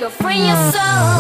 Free your soul.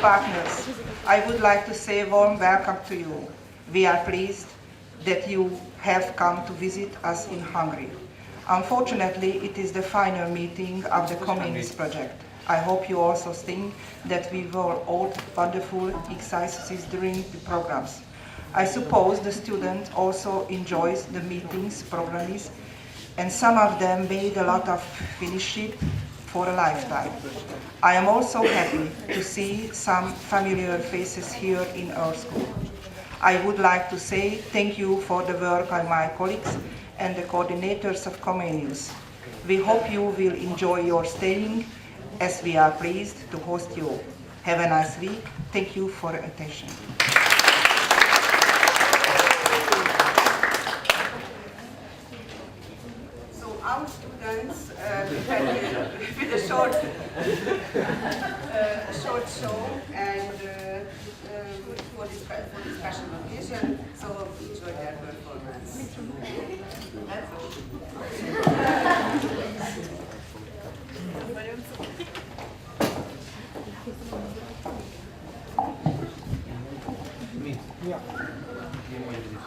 Partners, I would like to say a warm welcome to you. We are pleased that you have come to visit us in Hungary. Unfortunately, it is the final meeting of the Comenius project. I hope you also think that we were all wonderful exercises during the programs. I suppose the student also enjoys the meetings, programs, and some of them made a lot of fellowship for a lifetime. I am also happy to see some familiar faces here in our school. I would like to say thank you for the work of my colleagues and the coordinators of Comenius. We hope you will enjoy your staying as we are pleased to host you. Have a nice week. Thank you for your attention. Our students with a short show and for this special occasion, so enjoy their performance. That's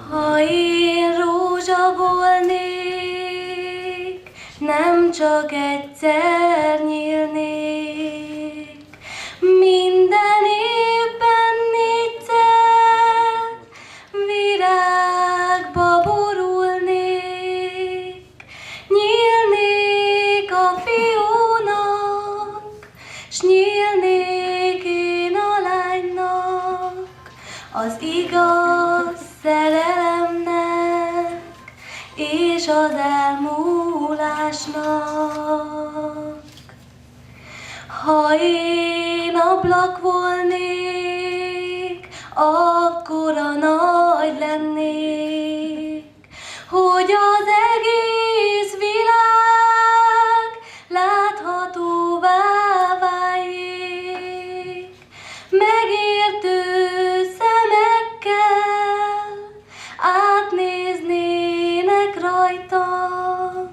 Ha én rózsa volnék, nem csak egyszer nyílnék, minden évben négyszer virágba borulnék, nyílnék a fiúnak, s nyílnék én a lánynak, az igaz szerelemnek és az elmúlásnak. Ha én ablak volnék, akkora nagy lennék, hogy az egész világ láthatóvá váljék, megértő szemekkel átnéznének rajtam,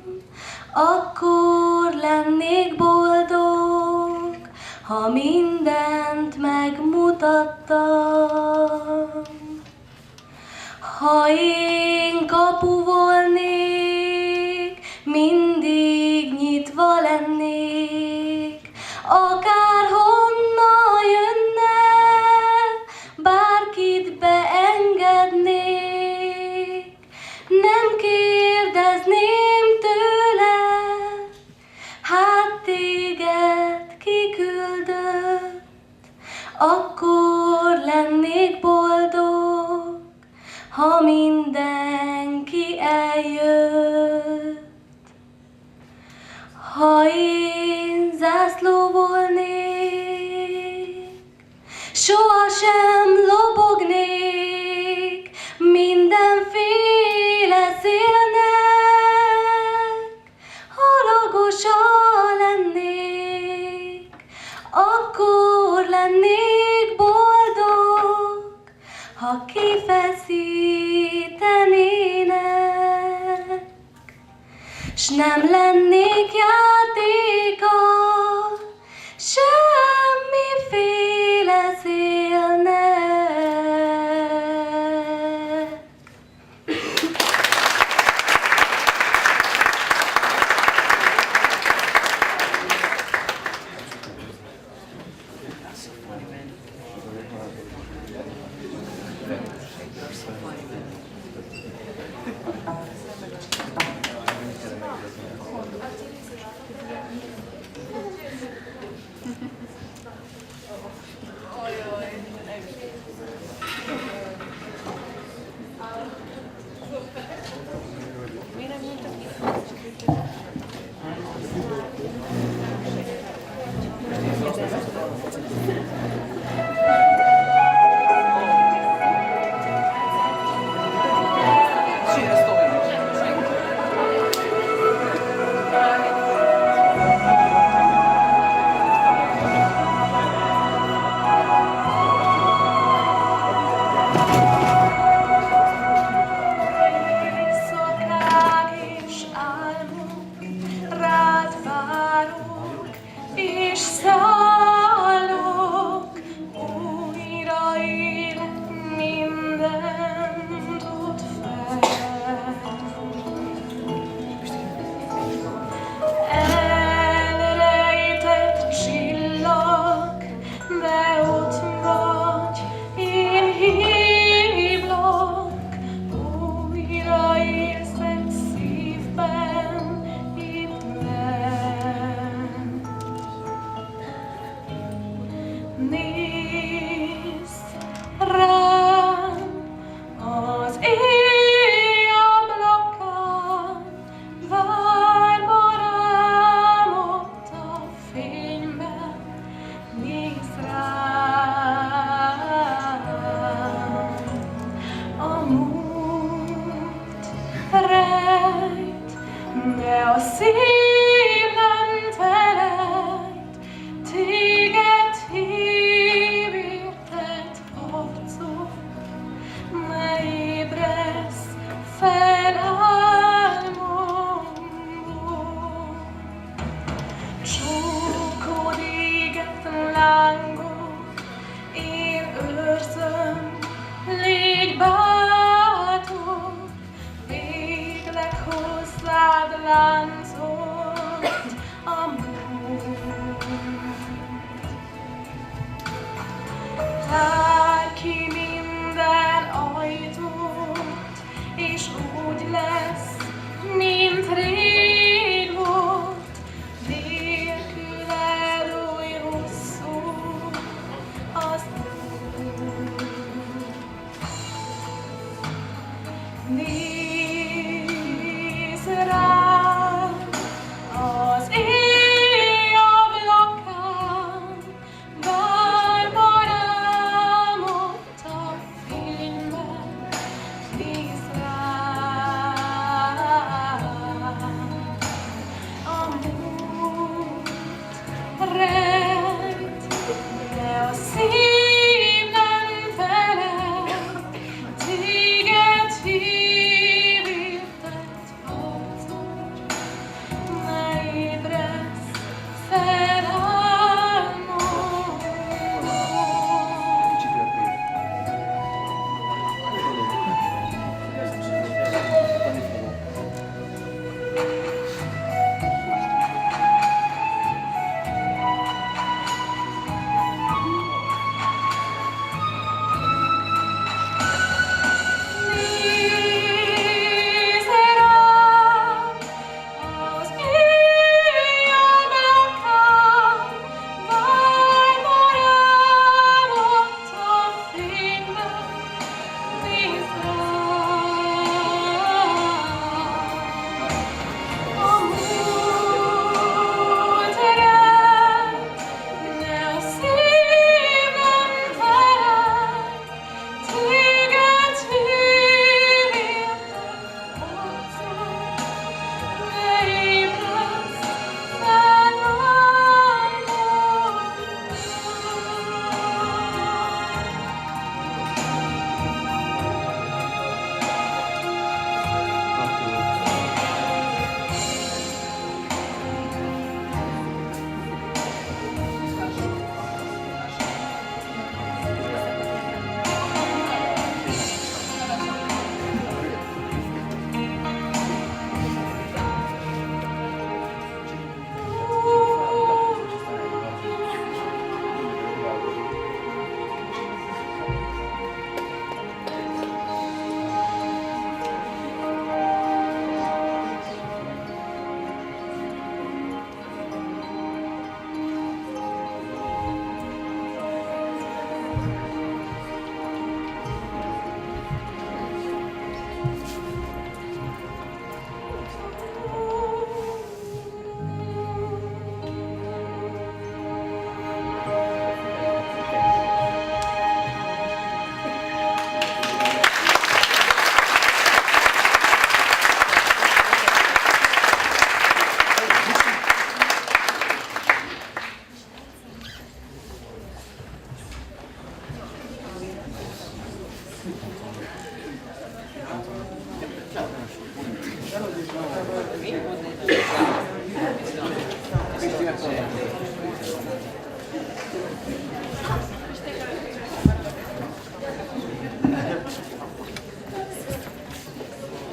akkor lennék boldog, ha mindent megmutattam. Ha én kapu volnék, mindig nyitva lennék, akárhonnan jönne, bárkit beengednék, nem kérdezném tőle, hát téged kiküldött, akkor lennék ha mindenki eljött. Ha én zászló volnék, sohasem lobognék mindenféle szélnek, halagosa lennék, akkor lennék boldog, ha kifeszítenének, s nem lennék játéka semmiféle szélnek. Szív nem felel, téged hív.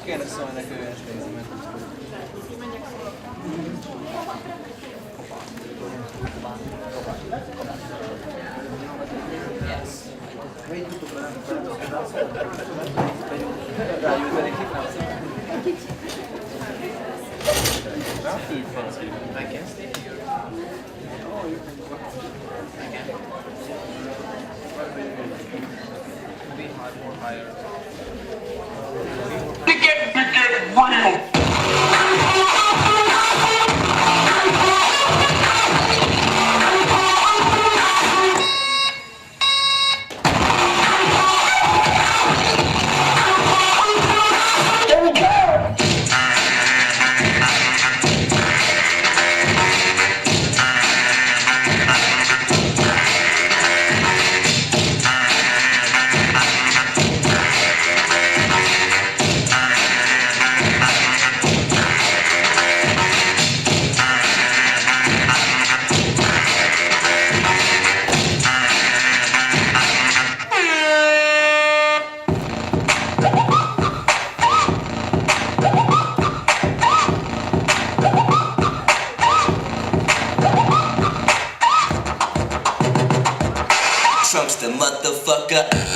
kéne szólni neki, ő is nézi meg. I can stay here. Oh, you can go. I can. Be hard, more higher. Ticket, wild! Trump's the motherfucker.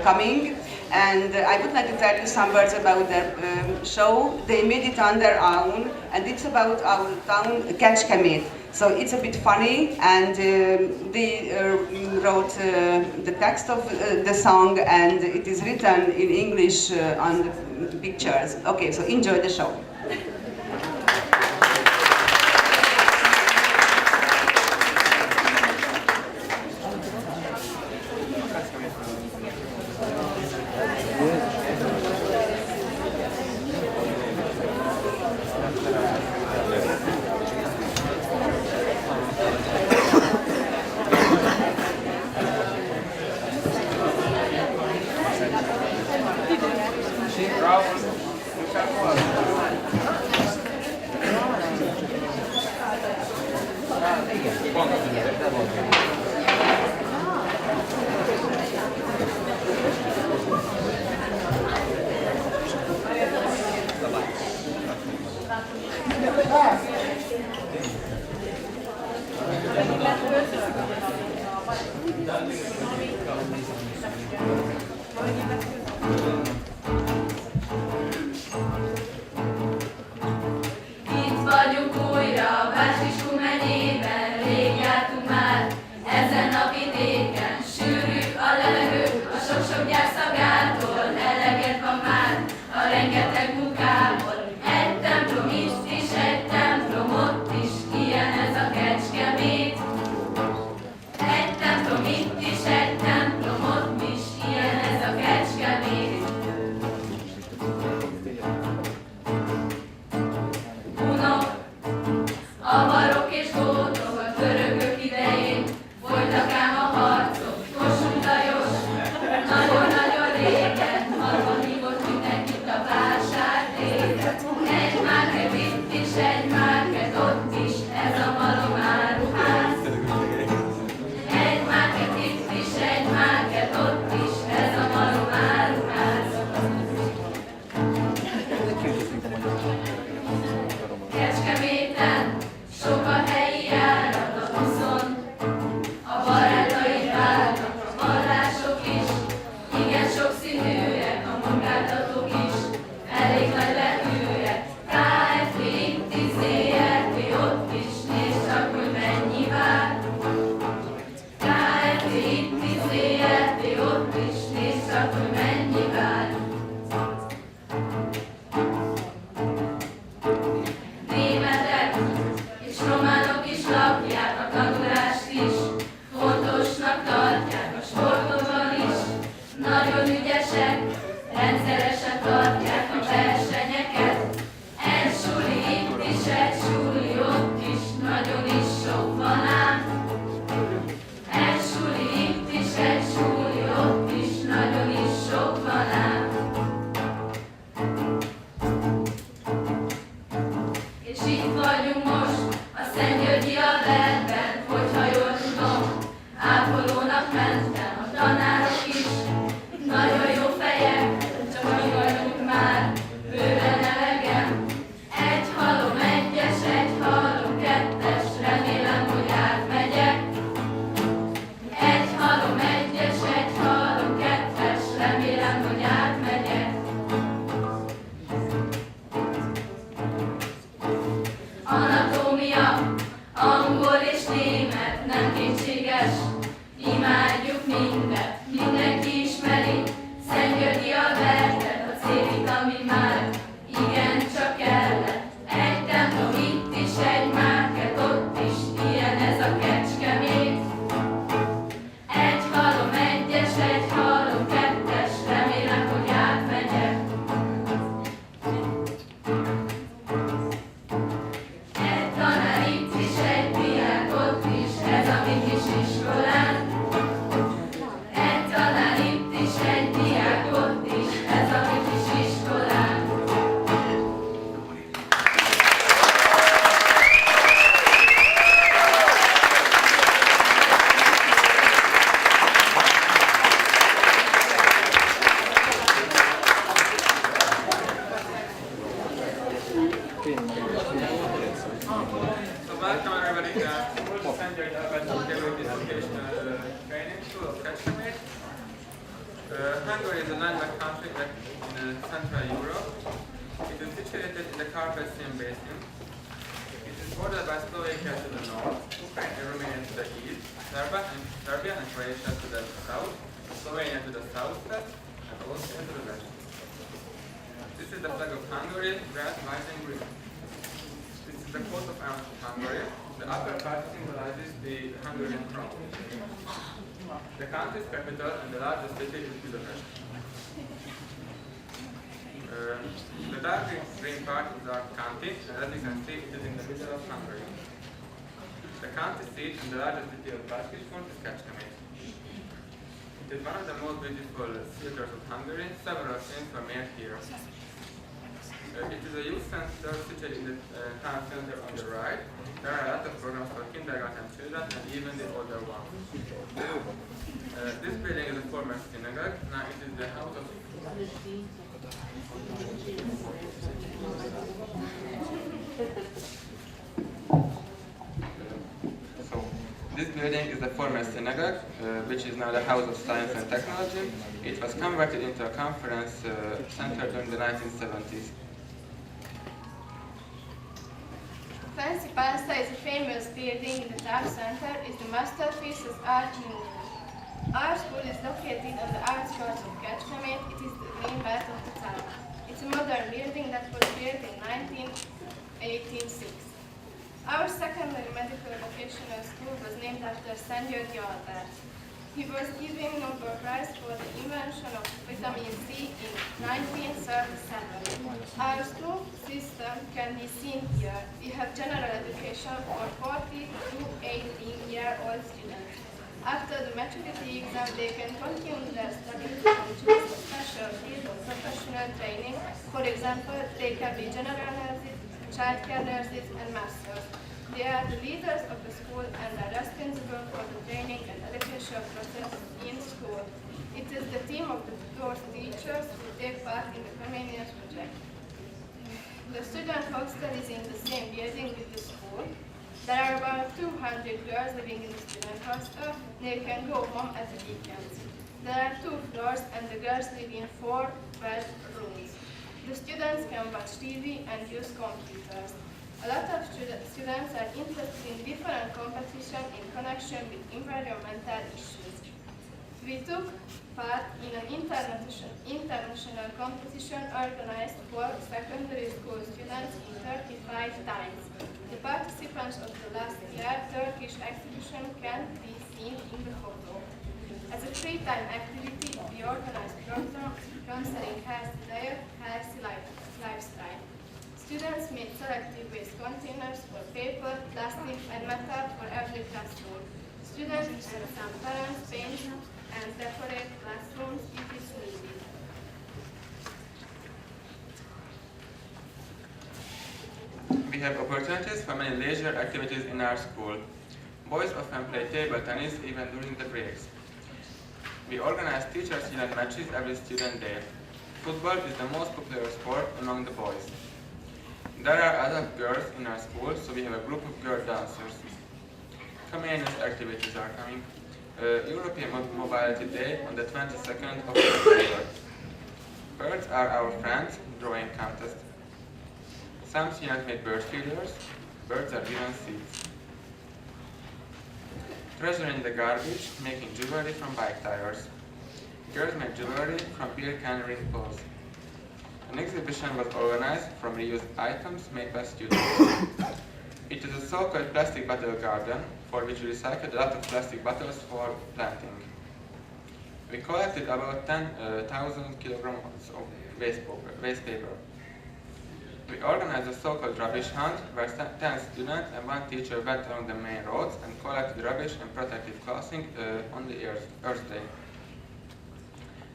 coming. And I would like to tell you some words about their show. They made it on their own, and it's about our town, Kecskemet. So it's a bit funny, and they wrote the text of the song, and it is written in English on the pictures. Okay, so enjoy the show. Itt vagyunk újra, Bácsis Comeniusben, rég jártunk már ezen a vidéken. Sűrű a levegő, a sok-sok gyár szagától, eleged van már a rengeteg munkából. Egy templom itt is, egy templom ott is, ilyen ez a Kecskemét. Egy templom itt is, egy templom ott is, ilyen ez a Kecskemét. Unok, avarok és gótok a törökök idején, folytak ám a harcok, Kossuth Lajos, nagyon-nagyon régen, halva hívott mindenkit a vásártéren. Egy márket itt is, egy márket ott is, ez a malom áruház. Egy márket itt is, egy márket ott is, ez a malom áruház. Kecskeméten sok a helyi járat a buszon, a barátaid várnak, a vallások is, igen sokszínűek a munkáltatók is, elég nagy lehűek. KFT, itt is, ZRT, ott is, nézd csak, hogy mennyi vár. KFT, itt is, ZRT, ott is, nézd csak, hogy mennyi vár. Németek és románok is lakják a tanulást is, fontosnak tartják a sportokban is, nagyon ügyesek, rendszeresen tartják a versenyeket. Egy suli itt is, egy suli ott is, nagyon is sok van ám. Egy suli itt is, egy suli ott is, nagyon is sok van ám. És itt vagyunk most, a Szentgyörgyi Albertben, hogyha jól tudom, ápolónak mentem, a tanárok is, nagyon jó fejek, csak mi vagyunk már, bőven elegem. Egy halom egyes, egy halom kettes, remélem, hogy átmegyek. Egy halom egyes, egy halom kettes, remélem, hogy átmegyek. Anatómia, angol és német, nem kétséges, imádjuk mindet, mindenki ismeri, Szentgyörgyi Albertet, a C-vitamin már, igen csak kellett. Egy templom itt is, egy márket ott is, ilyen ez a Kecskemét. Egy halom egyes, egy halom kettes, remélem, hogy átmegyek. Egy tanár itt is, egy diák ott is, ez a mi kis iskolán. Egy tanár itt is, egy diák ott is, ez a mi kis iskolán. So welcome everybody to Szentgyörgyi Alberti Educational Training School of Kecskemet. Hungary is a landlocked country in Central Europe. It is situated in the Carpathian Basin. It is bordered by Slovakia to the north, Ukraine and Romania to the east, Serbia and Croatia to the south, Slovenia to the southwest, and Austria to the west. This is the flag of Hungary, red, white and green. This is the coat of arms of Hungary. The upper part symbolizes the Hungarian crown. The country's capital and the largest city is Budapest. The dark green part is our county, and as you can see, it is in the middle of Hungary. The county seat and the largest city of Kecskemet is Kecskemet. It is one of the most beautiful theaters of Hungary. Several scenes were made here. It is a youth center situated in the town center on the right. There are a lot of programs for kindergarten children and even the older ones. This building is a former synagogue. Now it is the house of This building is the former synagogue, which is now the House of Science and Technology. It was converted into a conference center during the 1970s. Fancy Pasta is a famous building in the town center. Is the masterpiece of art movement. Our school is located on the outskirts of Kecskemet. It is the main belt of the town. It's a modern building that was built in 1986. Our secondary medical vocational school was named after Szent-Györgyi Albert. He was given Nobel Prize for the invention of vitamin C in 1937. Our school system can be seen here. We have general education for 40 to 18-year-old students. After the maturity exam, they can continue their studies and choose a special field of professional training. For example, they can be general nurses, child care nurses, and masters. They are the leaders of the school and are responsible for the training and education process in school. It is the team of those teachers who take part in the Comenius project. The student hostel is in the same building with the school. There are about 200 girls living in the student hostel. They can go home at the weekends. There are 2 floors and the girls live in 4 bedrooms. The students can watch TV and use computers. A lot of students are interested in different competitions in connection with environmental issues. We took part in an international competition organized for secondary school students in 35 times. The participants of the last year Turkish exhibition can be seen in the photo. As a free-time activity, we organized programs concerning healthy diet, healthy lifestyle. Students made selective waste containers for paper, plastic, and metal for every classroom. Students and some parents paint and decorate classrooms if it's needed. We have opportunities for many leisure activities in our school. Boys often play table tennis even during the breaks. We organize teacher-student matches every student day. Football is the most popular sport among the boys. There are other girls in our school, so we have a group of girl dancers. Comenius activities are coming. European Mobility Day on the 22nd of October. Birds are our friends, drawing contest. Some students made bird feeders. Birds are given seeds. Treasuring the garbage, making jewelry from bike tires. Girls make jewelry from beer can ring poles. An exhibition was organized from reused items made by students. It is a so-called plastic bottle garden, for which we recycled a lot of plastic bottles for planting. We collected about 10,000 kilograms of waste paper. We organized a so-called rubbish hunt, where 10 students and 1 teacher went along the main roads and collected rubbish and protective clothing on the Earth Day.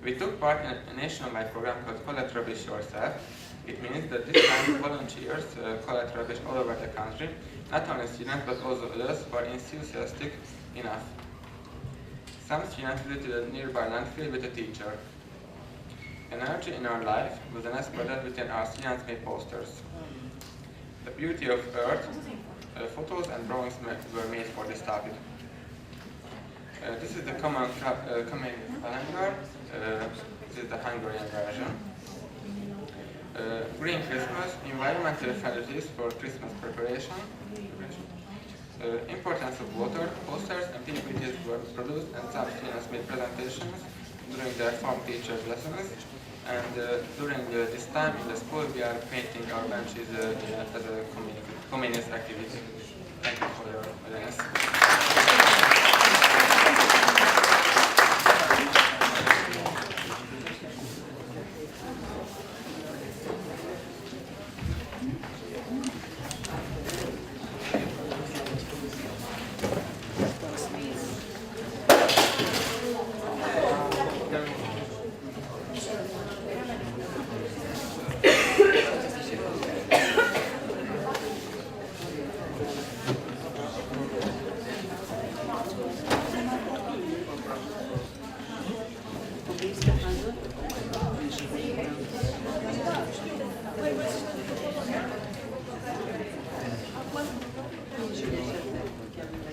We took part in a nationwide program called Collect Rubbish Yourself. It means that this time volunteers collect rubbish all over the country, not only students but also others who are enthusiastic enough. Some students visited a nearby landfill with a teacher. Energy in our life was an aspect within our students made posters. The beauty of Earth, photos and drawings were made for this topic. This is the Comenius calendar. is the Hungarian version. Green Christmas, environmental facilities for Christmas preparation. Importance of water, posters and PPTs were produced and some students made presentations during their form teachers' lessons. And during this time in the school we are painting our benches as a communist activity. Thank you for your audience.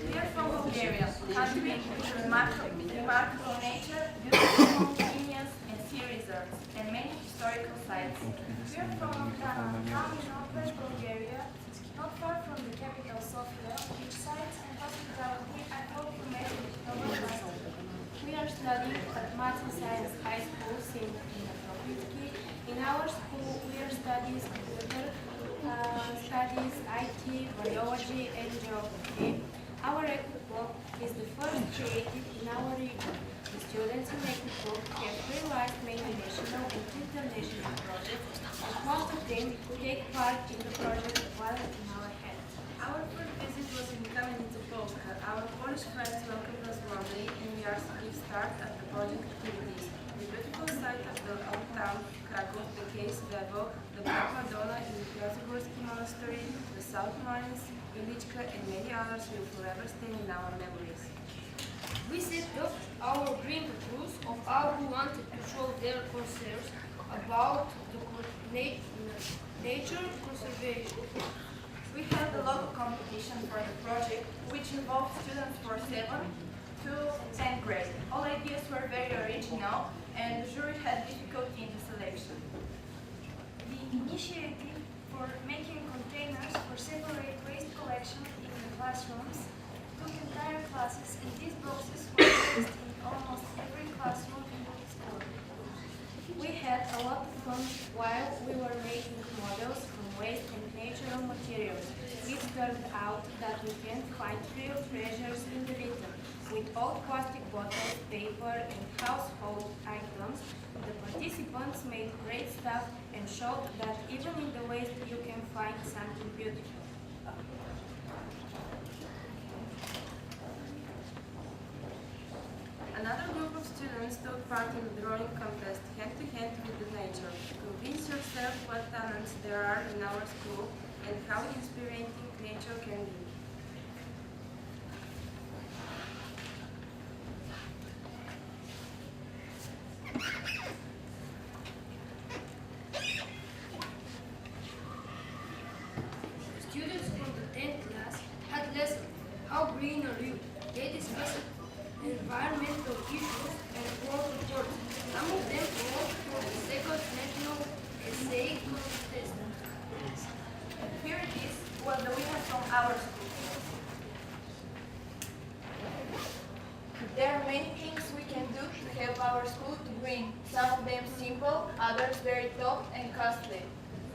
We are from Bulgaria, country with remarkable nature, beautiful mountains and sea reserves, and many historical sites. We are from town in northwest Bulgaria, not far from the capital Sofia, which sites and hospitality I hope you may discover last. We are studying at Math and Science High School in Petrovitsky. In our school, we are studying computer studies, IT, biology, and geography. Our EcoBlock is the first created in our region. The students in EcoBlock have realized many national and international projects, and most of them take part in the project while in our hands. Our first visit was in Comenius Partner. Our Polish friends welcomed us warmly, and we are to give start at the project activities. The beautiful site of the old town Krakow, the Case Vevo, the Black Madonna in the Piazzogorsky Monastery, the South Mines, Ilichka, and many others will forever stay in our memories. We set up our green patrols of our who wanted to show their concerns about the nature conservation. We held a local competition for the project, which involved students for 7th to 10th grade. All ideas were very original, and the jury had difficulty in the selection. The initiative for making containers for separate waste collection in the classrooms took entire classes, and these boxes were placed in almost every classroom in the school. We had a lot of fun while we were making models from waste and natural materials. It turned out that we can find real treasures in the return. With old plastic bottles, paper, and household items, the participants made great stuff and showed that even in the waste you can find something beautiful. Another group of students took part in the drawing contest, hand to hand with the nature. Convince yourself what talents there are in our school and how inspiring nature can be. Students from the 10th class had lessons. How green are you? They discussed environmental issues and wrote reports. Some of them wrote for the second national essay contest. Here it is, what the winner from our school. There are many things we can do to help our school to green. Some of them simple, others very tough and costly.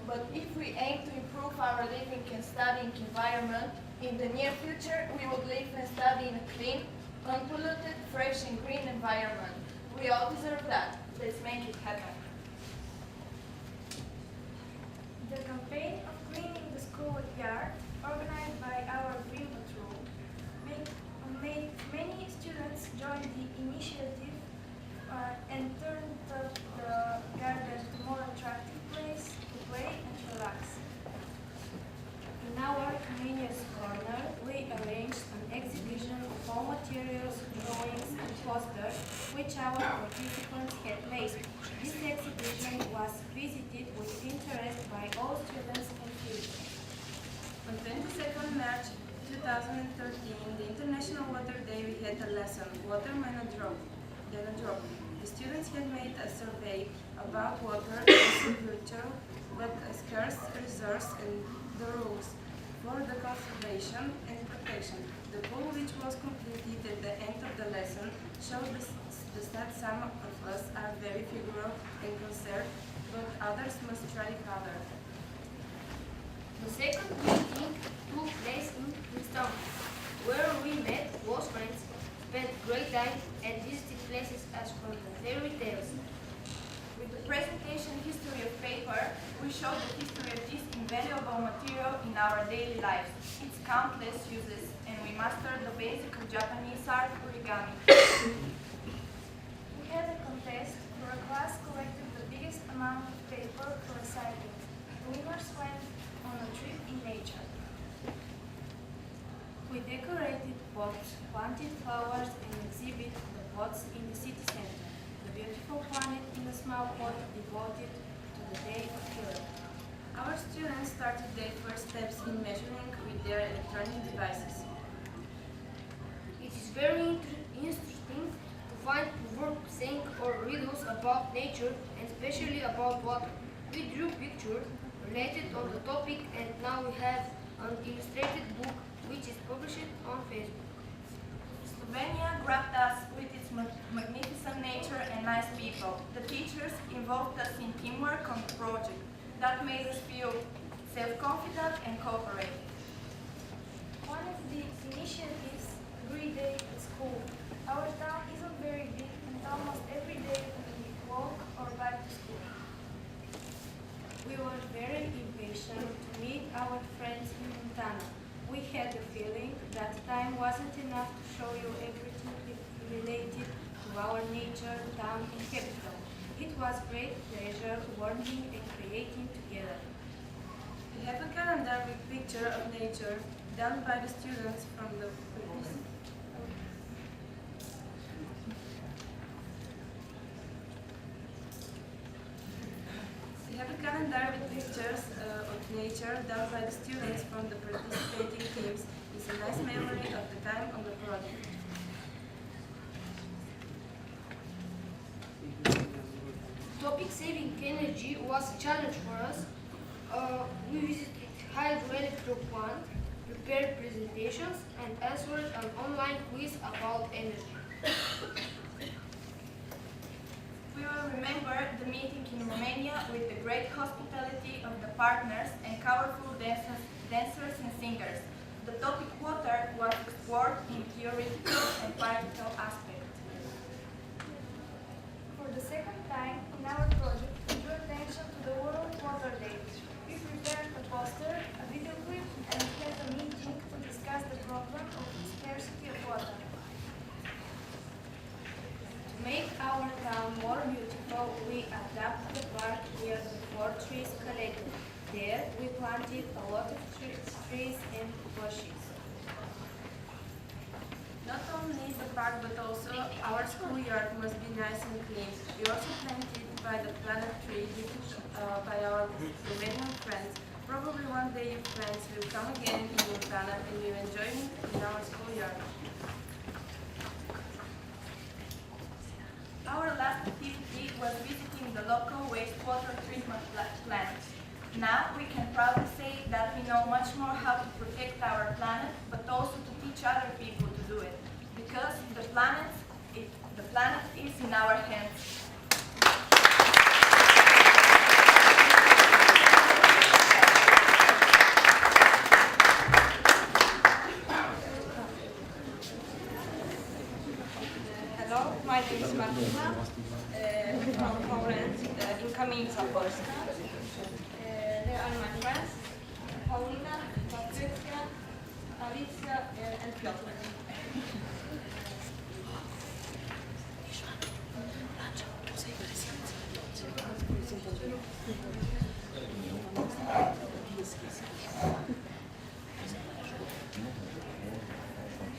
But if we aim to improve our living and studying environment, in the near future we will live and study in a clean, unpolluted, fresh and green environment. We all deserve that. Let's make it happen. The campaign of cleaning the school yard, organized by our Green Patrol, made many students join the initiative and turned the garden to a more attractive place to play and relax. In our Comenius Partner, we arranged an exhibition of all materials, drawings, and posters which our participants had made. This exhibition was visited with interest by all students and teachers. On 22nd March 2013, the International Water Day, we had a lesson, Water than a drop. The students had made a survey about water as a virtual but a scarce resource and the rules for the conservation and protection. The poll, which was completed at the end of the lesson, showed that some of us are very figural and concerned, but others must try harder. The second meeting took place in Princeton, where we met close friends, spent great time, and visited places as from the fairy tales. With the presentation history of paper, we showed the history of this invaluable material in our daily lives, its countless uses, and we mastered the basic of Japanese art origami. We had a contest where a class collected the biggest amount of paper for recycling. The winners went on a trip in nature. We decorated pots, planted flowers, and exhibited the pots in the city center. The beautiful planet in a small pot devoted to the day of Earth. Our students started their first steps in measuring with their electronic devices. It is very interesting to find work saying or riddles about nature and especially about water. We drew pictures related on the topic and now we have an illustrated book which is published on Facebook. Slovenia grabbed us with its magnificent nature and nice people. The teachers involved us in teamwork on the project. That made us feel self-confident and cooperative. One of the initiatives, Green Day at School. Our town isn't very big and almost every day we walk or bike to school. We were very impatient to meet our friends in Montana. We had the feeling that time wasn't enough to show you everything related to our nature, town, and capital. It was great pleasure working and creating together. We have a calendar with picture of nature done by the students from the We have a calendar with pictures of nature done by the students from the participating teams. It's a nice memory of the time on the project. Topic saving energy was a challenge for us. We visited hydroelectric plant, prepared presentations, and answered an online quiz about energy. We will remember the meeting in Romania with the great hospitality of the partners and colorful dancers and singers. The topic water was explored in theoretical and practical aspects. For the second time in our project, we drew attention to the World Water Day. We prepared a poster, a video clip, and had a meeting to discuss the problem of scarcity of water. To make our town more beautiful, we adapted the park where the 4 trees collected. There, we planted a lot of trees and bushes. Not only the park but also our schoolyard must be nice and clean. We also planted by the planet tree given by our Romanian friends. Probably one day your friends will come again in Montana and will enjoy it in our schoolyard. Our last activity was visiting the local wastewater treatment plant. Now we can proudly say that we know much more how to protect our planet, but also to teach other people to do it. Because the planet is in our hands. Hello, my name is Martina from Poland, in Comenius Partner. They are my friends, Paulina, Patrycja, Alicja, and Piotr.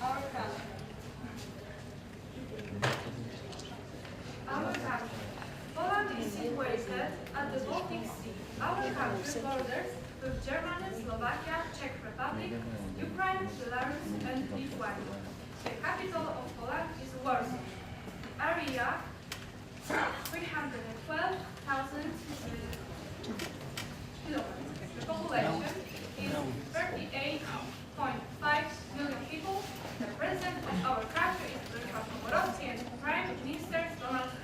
Our country. Our country. Poland is situated at the Baltic Sea. Our country borders with Germany, Slovakia, Czech Republic, Ukraine, Belarus, and Lithuania. The capital of Poland is Warsaw. The area 312,000 kilometers. The population is 38.5 million people. The president of our country is President Komorowski and Prime Minister Donald Tusk.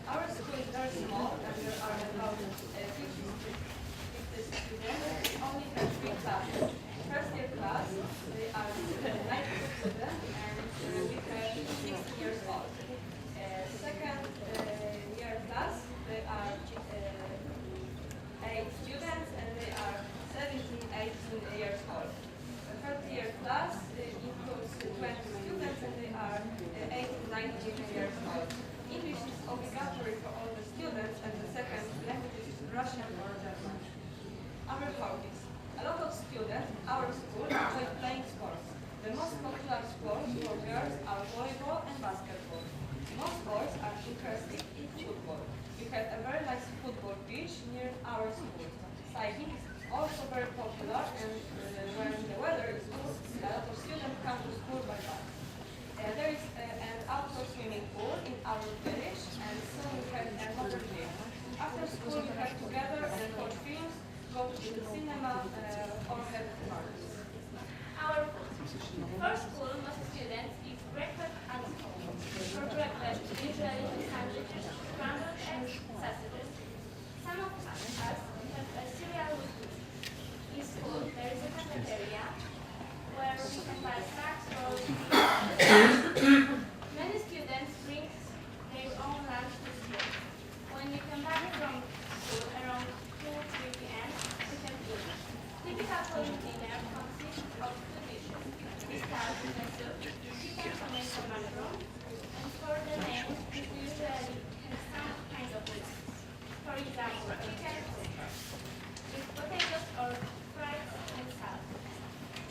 Our school is very small and there are about 50 students. We only have 3 classes. First year class, they are 90 students and we have 6 years old. Second year class, they are 8 students and they are 17, 18 years old. The third year class includes 20 students and they are 18, 19 years old. English is obligatory for all the students and the second language is Russian or German. Our hobbies. A lot of students at our school enjoy playing sports. The most popular sports for girls are volleyball and basketball. Most boys are interested in football. We have a very nice football pitch near our school. Cycling is also very popular and when the weather is good, a lot of students come to school by bus. There is an outdoor swimming pool in our village and soon we have another gym. After school we have together and watch films, go to the cinema or have parties. Our for school, most students eat breakfast at home. For breakfast, usually we sandwiches, scrambled eggs, sausages. Some of us have a cereal with food. In school, there is a cafeteria where we can buy snacks or many students bring their own lunch to school. When we come back from school around 2-3 p.m., we can eat. Typical Polish dinner consists of 2 dishes. We start with a soup, chicken, tomato, mushroom, and for the main, we usually have some kinds of risks. For example, chicken with potatoes or fries and salad.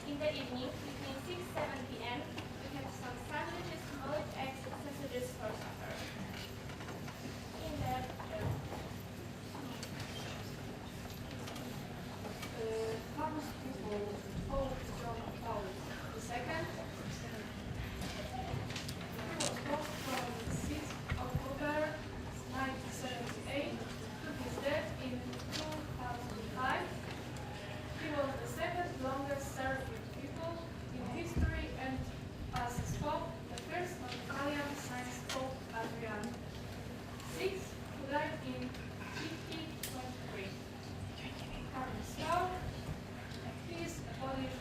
In the evening, between 6-7 p.m., we have some sandwiches, boiled eggs, sausages for supper. In the Most people vote from Paul II. He was born from 6th October 1978 to his death in 2005. He was the second longest serving people in history and as Pope, the first Italian since Pope Adrian VI, who died in 1523. Carmen Star, he is a Polish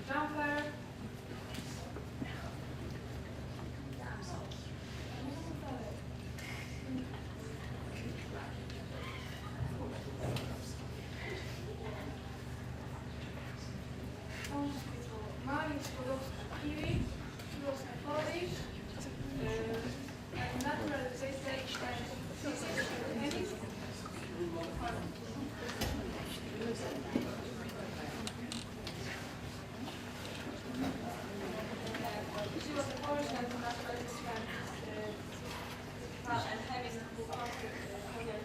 jumper. Mariusz Skłodowski-Curie, he was a Polish naturalized and physicist. She was a Polish naturalized and chemist who contributed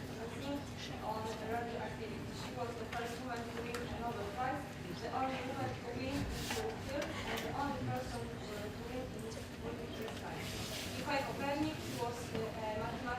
on radioactivity. She was the first woman to win a Nobel Prize, the only woman to win in the field, and the only person to win in nuclear science. Mikołaj Kopernik was a mathematician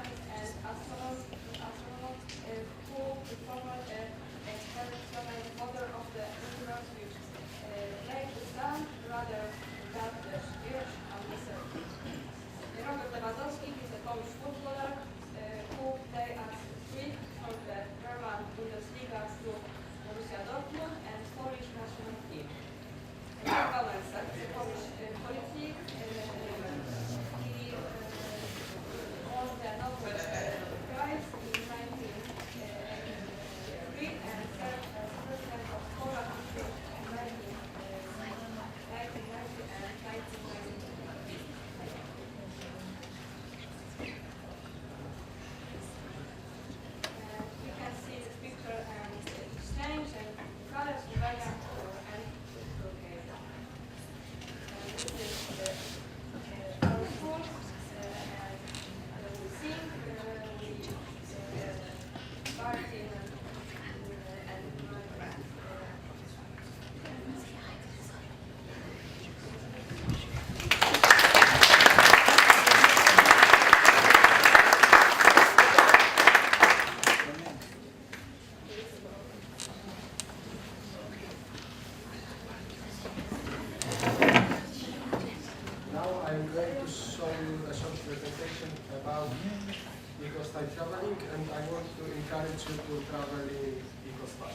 style traveling, and I want to encourage you to travel in eco-style.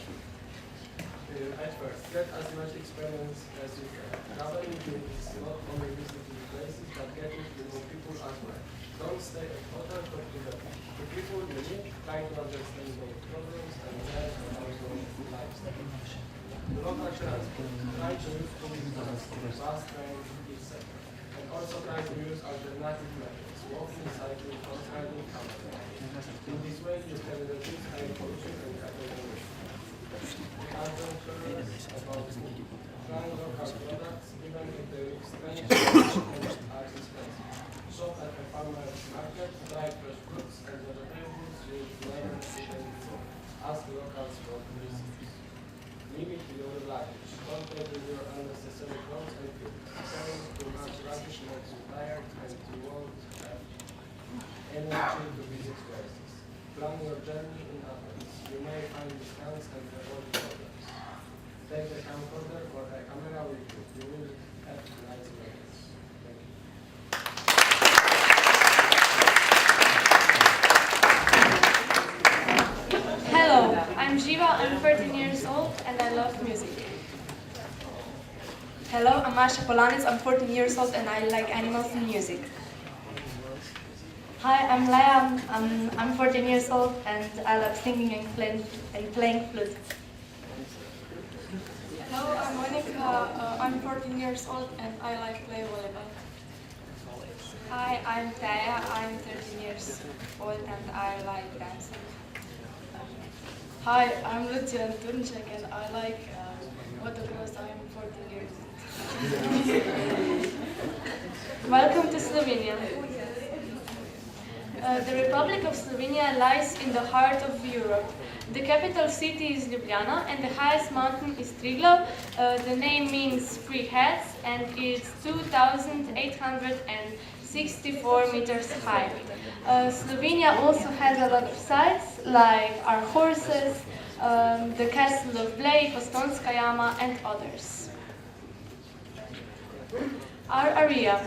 At first, get as much experience as you can. Traveling is not only visiting places, but getting to know people as well. Don't stay at hotel, but to the people you meet, try to understand their problems and learn about their lifestyle. The local transport, try to use public transport, bus, train, etc. And also try to use alternative methods, walking, cycling, horse riding, camping. In this way, you can reduce air pollution and contamination. Adventurous about food. Try local products, even if they look strange and are expensive. Shop at a farmer's market, try fresh fruits and vegetables with lemon, chicken, before. Ask locals for recipes. Limit your luggage. Don't take with your unnecessary clothes and fuel. Carrying too much luggage makes you tired and you won't have energy to visit places. Plan your journey in advance. You may find discounts and avoid problems. Take a camcorder or a camera with you. You will have nice memories. Thank you. Hello, I'm Jiva, I'm 13 years old and I love music. Hello, I'm Masha Polanitz, I'm 14 years old and I like animals and music. Hi, I'm Leia. I'm 14 years old and I love singing and playing flute. Hello, I'm Monica. I'm 14 years old and I like play volleyball. Hi, I'm Taya. I'm 13 years old and I like dancing. Hi, I'm Lucian Turnček and I like motocross. I'm 14 years old. Welcome to Slovenia. The Republic of Slovenia lies in the heart of Europe. The capital city is Ljubljana and the highest mountain is Triglav. The name means three heads and it's 2,864 meters high. Slovenia also has a lot of sites like our horses, the castle of Blej, Postojnska Jama and others. Our area.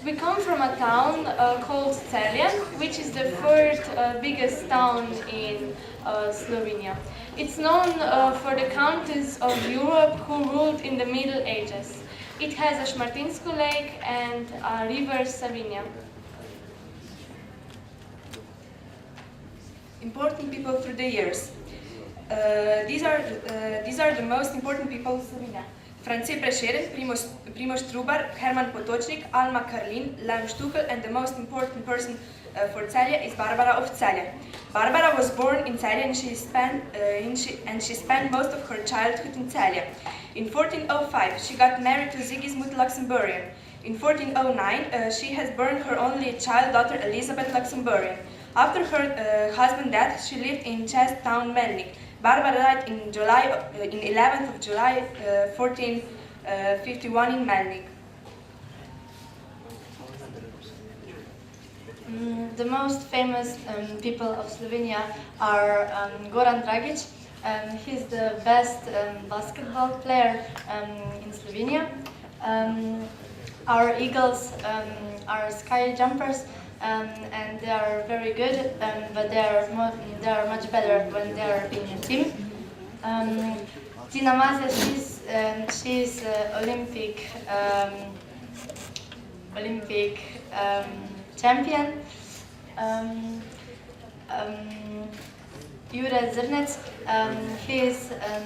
We come from a town called Celje, which is the third biggest town in Slovenia. It's known for the countries of Europe who ruled in the Middle Ages. It has a Šmartinsko lake and a river Savinja. Important people through the years. These are the most important people of Slovenia. France Prešeren, Primož Trubar, Herman Potočnik, Alma Karlin, Leon Štukel, and the most important person for Celje is Barbara of Celje. Barbara was born in Celje and she spent most of her childhood in Celje. In 1405, she got married to Sigismund Luxembourgian. In 1409, she has born her only child daughter Elizabeth Luxembourgian. After her husband's death, she lived in Chest town Melnik. Barbara died in 11th of July 1451 in Melnik. The most famous people of Slovenia are Goran Dragic. He's the best basketball player in Slovenia. Our eagles are sky jumpers. And they are very good, but they are much better when they are in a team. Tina Maze, she's Olympic champion. Jure Zrnec, he's an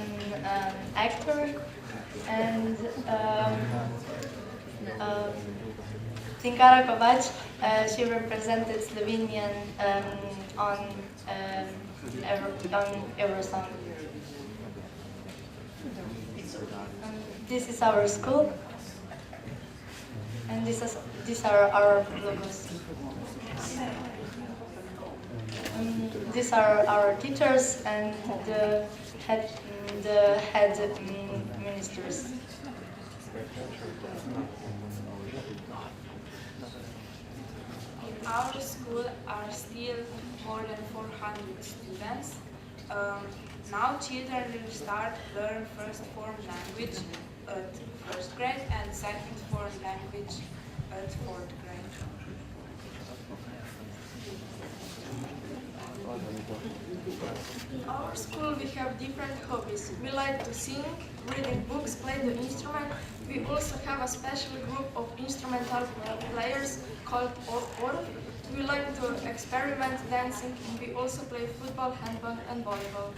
actor, and Tinkara Kovač, she represented Slovenian on Eurosong. This is our school, and these are our logos. These are our teachers and the head ministers. In our school are still more than 400 students. Now children will start learn first form language at first grade and second form language at fourth grade. In our school we have different hobbies. We like to sing, reading books, play the instrument. We also have a special group of instrumental players called Or. We like to experiment dancing, and we also play football, handball and volleyball.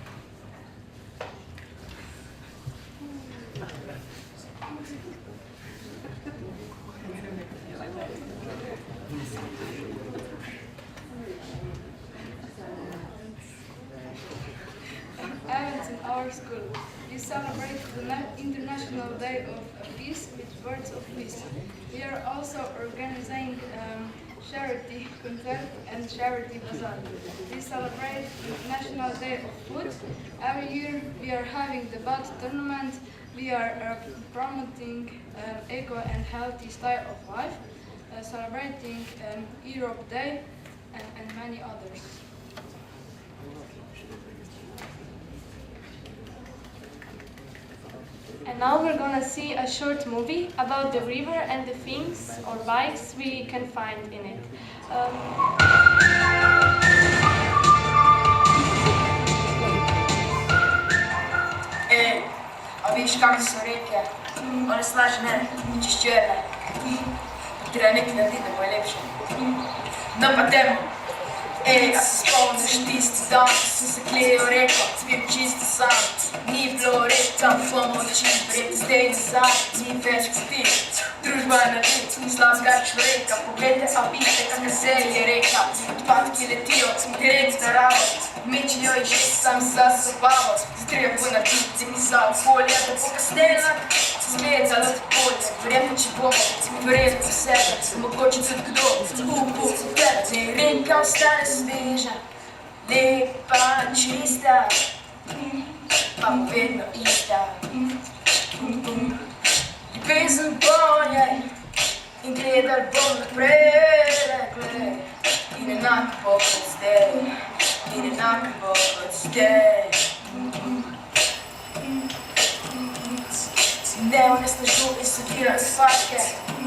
Events in our school. We celebrate the International Day of Peace with words of peace. We are also organizing charity concert and charity bazaar. We celebrate the National Day of Food. Every year we are having the bath tournament. We are promoting eco and healthy style of life, celebrating Europe Day and many others. And now we're gonna see a short movie about the river and the things or bikes we can find in it. Ej, a vidiš kakve su reke? One slažene, čišćerne. Treba neki narediti da bo je lepše. No pa demo. Ej, a se spomniš tisti dan, ko sem se klejal reko, bil čisto sam. Ni bilo reka pomoči, verjetno zdaj nazaj, ni več kot ti. Družba je na vid, ni slabega človeka, poglejte, a vidite, kakva se je reka. Odpadki letijo, direkt naravo, mečejo jih že sam za zabavo. Treba bo narediti mi za okolje, da bo kasnela zmedala polje. Verjetno, če bomo, verjetno v sebe, mogoče tudi kdo, tebe. Reka ostane sveža, lepa, čista, pa bo vedno ista. Ljubezen bolje in gledal bom naprej, in enako bo kot zdaj, in enako bo kot zdaj. Ne onesnažuj in sekira razpadke,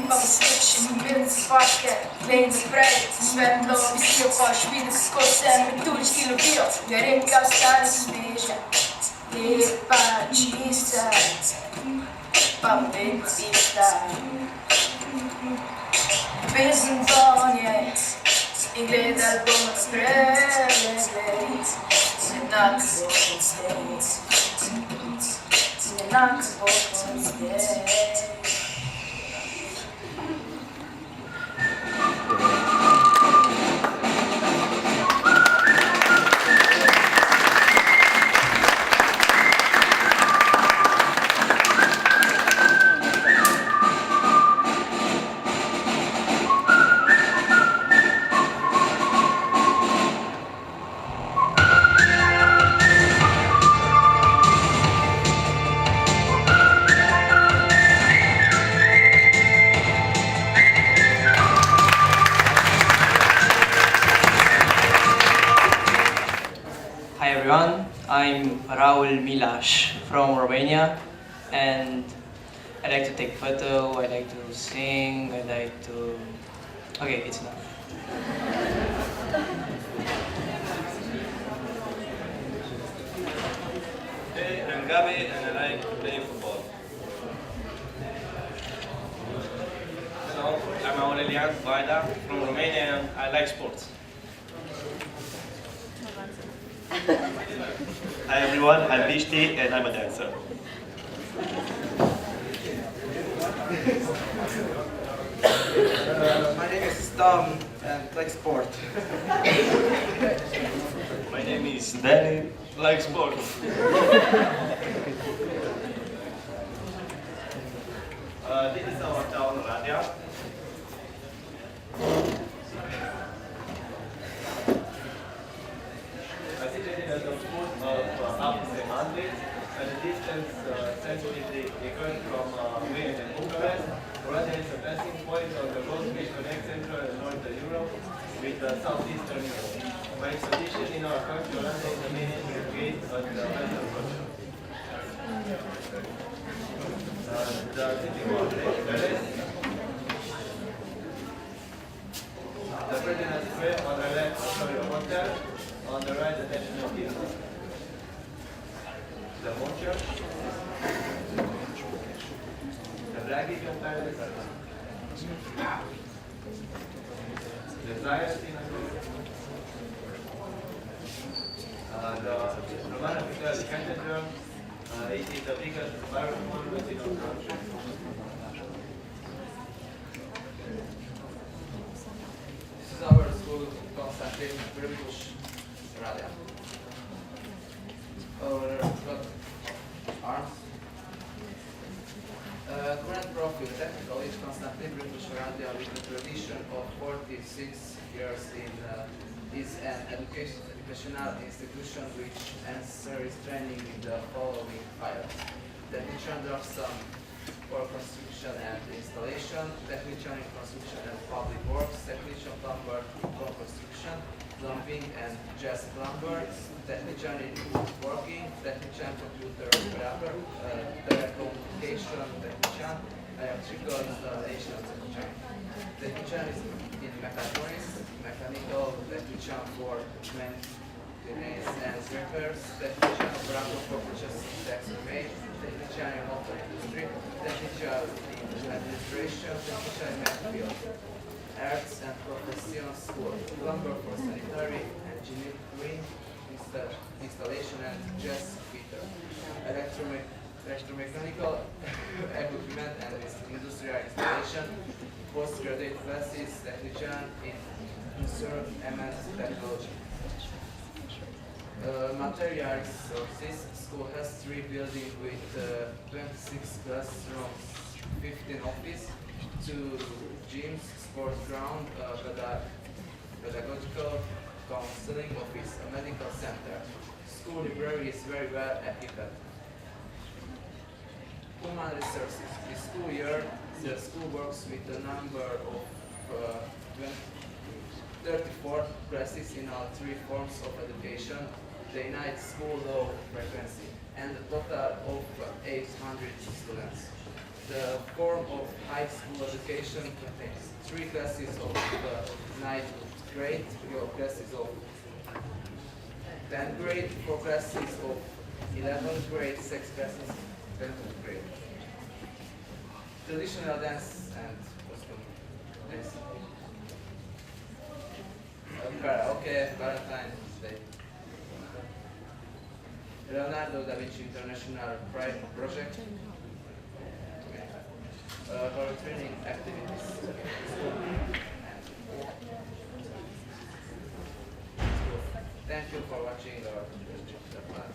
pa bo slišim in vidim razpadke. Glej naprej, svetlo visijo, pa boš videl, kako se metuljčki lovijo. Ja, reka ostane sveža, lepa, čista, pa bo vedno ista. Ljubezen vonje in gledal bomo naprej, in enako bo kot zdaj. Enako bo kot zdaj. I'm Raul Milash from Romania, and I like to take photo, I like to sing, I like to... Okay, it's enough. Hey, I'm Gabi and I like to play football. Hello, I'm Aurelian Vaida from Romania and I like sports. Hi everyone, I'm Vishti and I'm a dancer. My name is Tom and like sport. My name is Danny, like sport. This is our town, Radia. Situated at the foot of Apus and Andres, at a distance sensitively equal from Vienna and Bucharest. Radia is a passing point on the road which connects Central and Northern Europe with Southeastern Europe. By its position in our country, Radia is the main entry gate at the Western Front. The city of Perez, the Ferdinand Square on the left, sorry, a hotel. On the give you 10 seconds. The driest thing the romantical cathedral, it is the biggest Baroque monument in our country. This is our school, Konstantin British Radia. Our got arms. Current profile, technical is Konstantin British Radia with a tradition of 46 years in is an educational institution which answers training in the following files. Technician draftsman for construction and installation, technician in construction and public works, technician plumber for construction, plumbing and jazz plumber, technician in woodworking, technician computer operator, telecommunication technician, electrical installation technician. Technician is in mechatronics, mechanical technician for maintenance and repairs, technician operator for purchasing tax rebate, technician in motor industry, technician in administration, technician in medical arts and professions for plumber for sanitary, engineering, installation and jazz fitter, electromechanical equipment and industrial installation, postgraduate classes, technician in instrument technology. Material resources, school has 3 buildings with 26 classrooms, 15 office, 2 gyms, sports ground, pedagogical counseling office, a medical center. School library is very well equipped. Human resources. This school year, the school works with a number of 34 classes in all 3 forms of education, the night school low frequency, and a total of 800 students. The form of high school education contains 3 classes of ninth grade, 4 classes of 10th grade, 4 classes of 11th grade, 6 classes of 10th grade. Traditional dance and costume dance. Karaoke, Valentine's Day. Leonardo da Vinci International Pride Project. For training activities. Thank you for watching our class.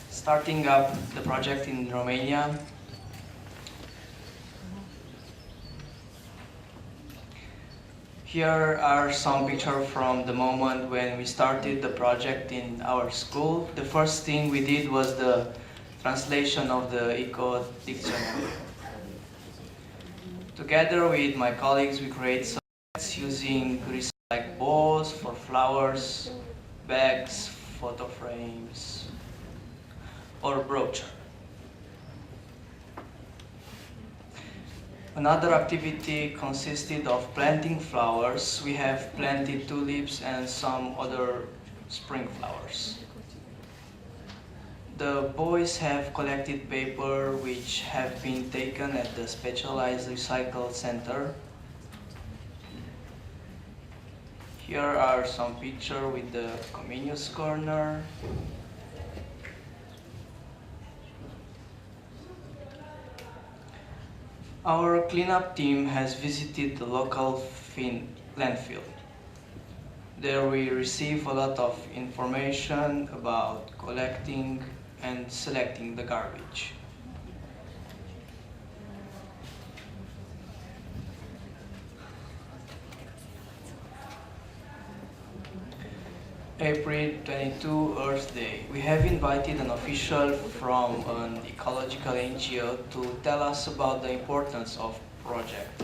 Starting up the project in Romania. Here are some pictures from the moment when we started the project in our school. The first thing we did was the translation of the Eco Dictionary. Together with my colleagues, we create some using recycled balls for flowers, bags, photo frames, or brooch. Another activity consisted of planting flowers. We have planted tulips and some other spring flowers. The boys have collected paper which have been taken at the specialized recycle center. Here are some pictures with the Comenius corner. Our cleanup team has visited the local landfill. There we receive a lot of information about collecting and selecting the garbage. April 22 Earth Day. We have invited an official from an ecological NGO to tell us about the importance of project.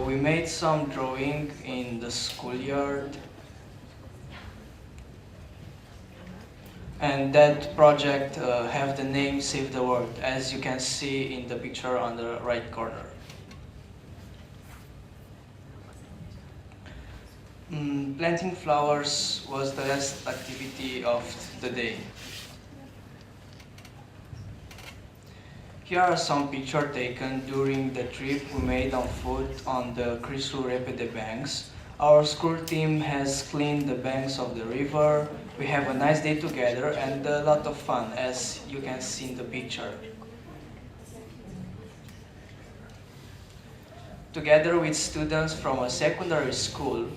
We made some drawing in the schoolyard, and that project have the name Save the World, as you can see in the picture on the right corner. Planting flowers was the last activity of the day. Here are some pictures taken during the trip we made on foot on the Crisul Repede banks. Our school team has cleaned the banks of the river. We have a nice day together and a lot of fun, as you can see in the picture. Together with students from a secondary school,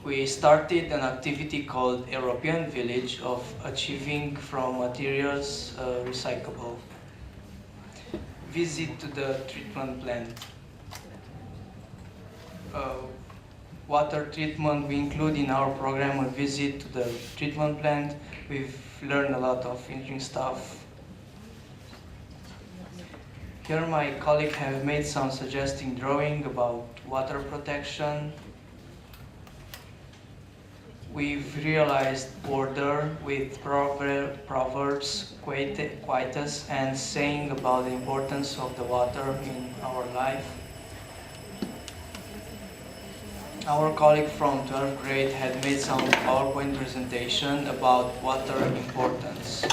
we started an activity called European Village of Achieving from Materials Recyclable. Visit to the treatment plant. Water treatment, we include in our program a visit to the treatment plant. We've learned a lot of interesting stuff. Here my colleagues have made some suggesting drawing about water protection. We've realized order with proverbs, quietus, and saying about the importance of the water in our life. Our colleague from 12th grade had made some PowerPoint presentation about water importance.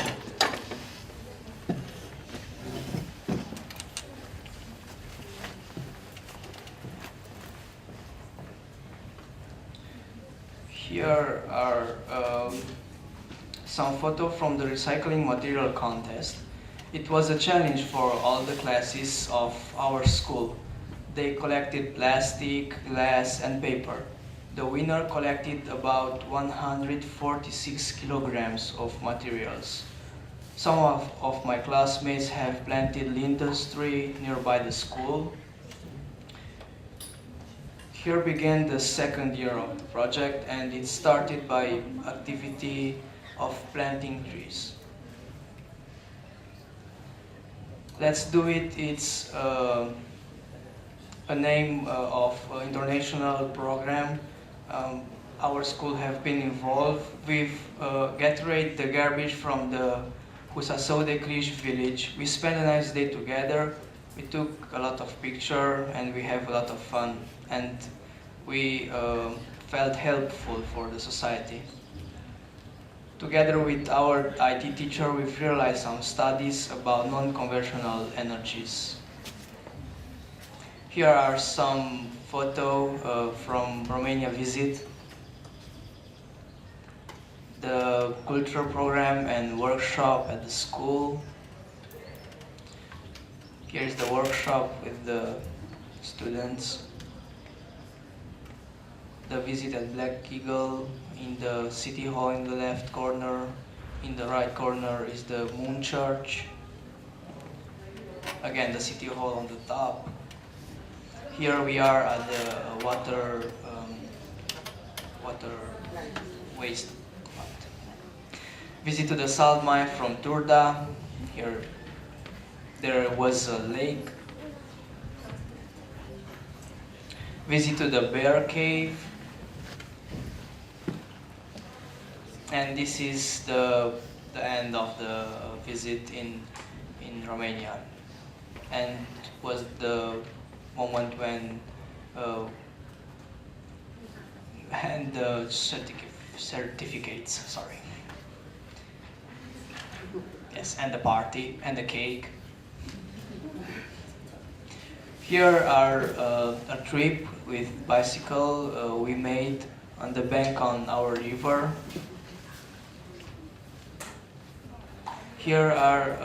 Here are some photos from the recycling material contest. It was a challenge for all the classes of our school. They collected plastic, glass, and paper. The winner collected about 146 kilograms of materials. Some of my classmates have planted lindens tree nearby the school. Here began the second year of the project, and it started by activity of planting trees. Let's Do It, it's a name of international program. Our school have been involved. We've gathered the garbage from the Husasou de Cluj village. We spent a nice day together. We took a lot of pictures and we have a lot of fun. And we felt helpful for the society. Together with our IT teacher, we've realized some studies about non-conventional energies. Here are some photos from Romania visit, the culture program and workshop at the school. Here's the workshop with the students. The visit at Black Eagle in the city hall in the left corner. In the right corner is the Moon Church. Again, the city hall on the top. Here we are at the water waste plant. Visit to the salt mine from Turda. Here there was a lake. Visit to the bear cave. And this is the end of the visit in Romania. And it was the moment when and the certificates, sorry. Yes, and the party and the cake. Here are a trip with bicycle we made on the bank on our river. Here are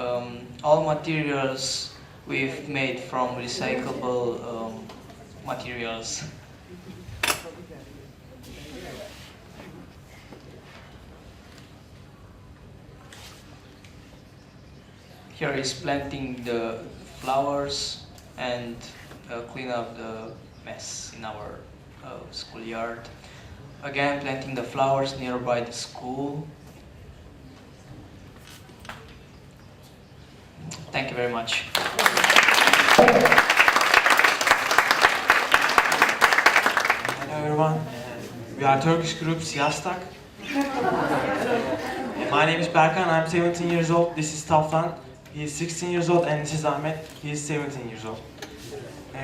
all materials we've made from recyclable materials. Here is planting the flowers and clean up the mess in our schoolyard. again planting the flowers nearby the school. Thank you very much. Hello everyone, we are Turkish group Siyastak. My name is Berkan, I'm 17 years old. This is Taflan, he is 16 years old, and this is Ahmet, he is 17 years old.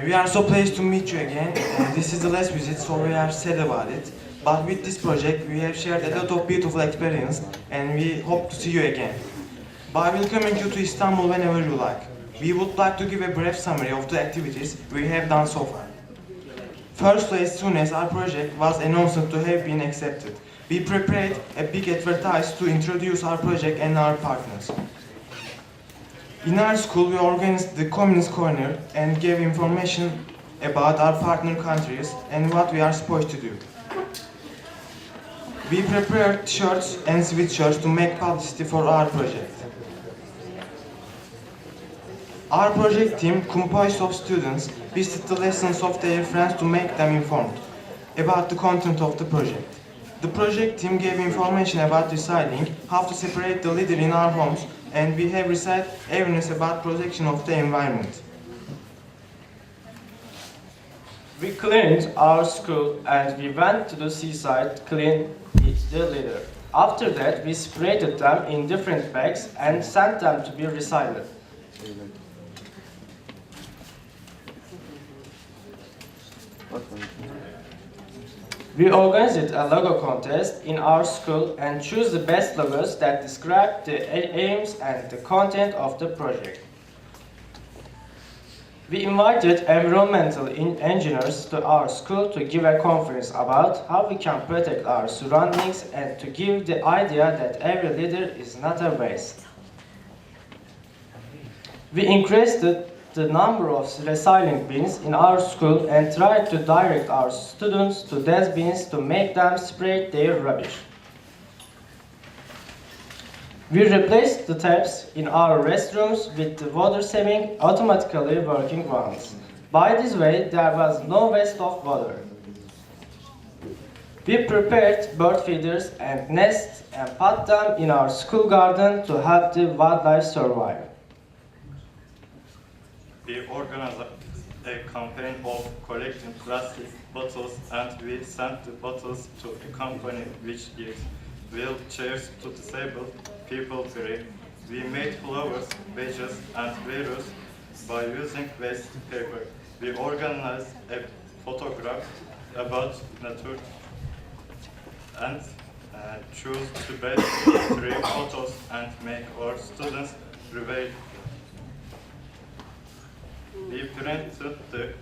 We are so pleased to meet you again. This is the last visit, so we are sad about it. But with this project, we have shared a lot of beautiful experience, and we hope to see you again. By welcoming you to Istanbul whenever you like. We would like to give a brief summary of the activities we have done so far. Firstly, as soon as our project was announced to have been accepted, we prepared a big advertise to introduce our project and our partners. In our school, we organized the Comenius Corner and gave information about our partner countries and what we are supposed to do. We prepared shirts and sweatshirts to make publicity for our project. Our project team, composed of students, visited the lessons of their friends to make them informed about the content of the project. The project team gave information about deciding how to separate the litter in our homes, and we have received awareness about protection of the environment. We cleaned our school and we went to the seaside to clean the litter. After that, we sprayed them in different bags and sent them to be recycled. We organized a logo contest in our school and chose the best logos that describe the aims and the content of the project. We invited environmental engineers to our school to give a conference about how we can protect our surroundings and to give the idea that every litter is not a waste. We increased the number of recycling bins in our school and tried to direct our students to these bins to make them separate their rubbish. We replaced the taps in our restrooms with the water-saving, automatically working ones. By this way, there was no waste of water. We prepared bird feeders and nests and put them in our school garden to help the wildlife survive. We organized a campaign of collecting plastic bottles, and we sent the bottles to a company which gives wheelchairs to disabled people free. We made flowers, badges, and virus by using waste paper. We organized a photograph about nature and choose the best 3 photos and make our students reveal. We printed the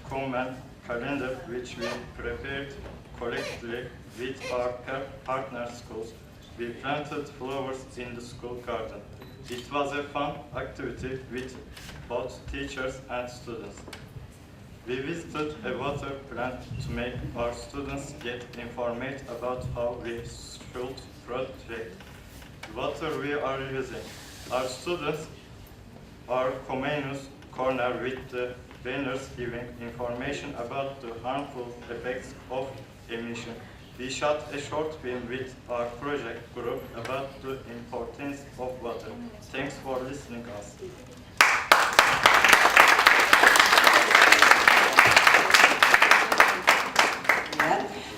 common calendar which we prepared collectively with our partner schools. We planted flowers in the school garden. It was a fun activity with both teachers and students. We visited a water plant to make our students get informed about how we should protect the water we are using. Our students are Comenius Partner with the banners giving information about the harmful effects of emission. We shot a short film with our project group about the importance of water. Thanks for listening to us.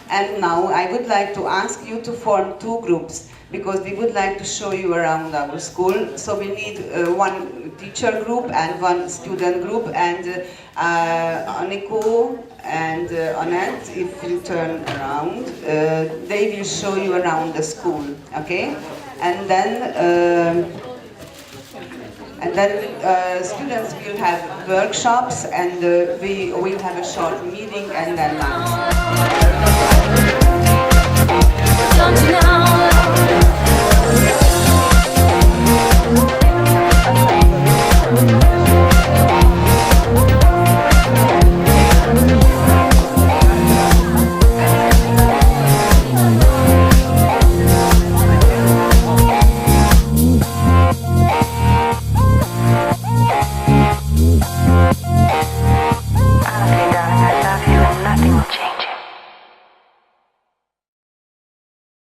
And now I would like to ask you to form 2 groups, because we would like to show you around our school. So we need 1 teacher group and 1 student group, and Aniko and Annette, if you turn around, they will show you around the school, okay? And then students will have workshops, and we will have a short meeting and then lunch.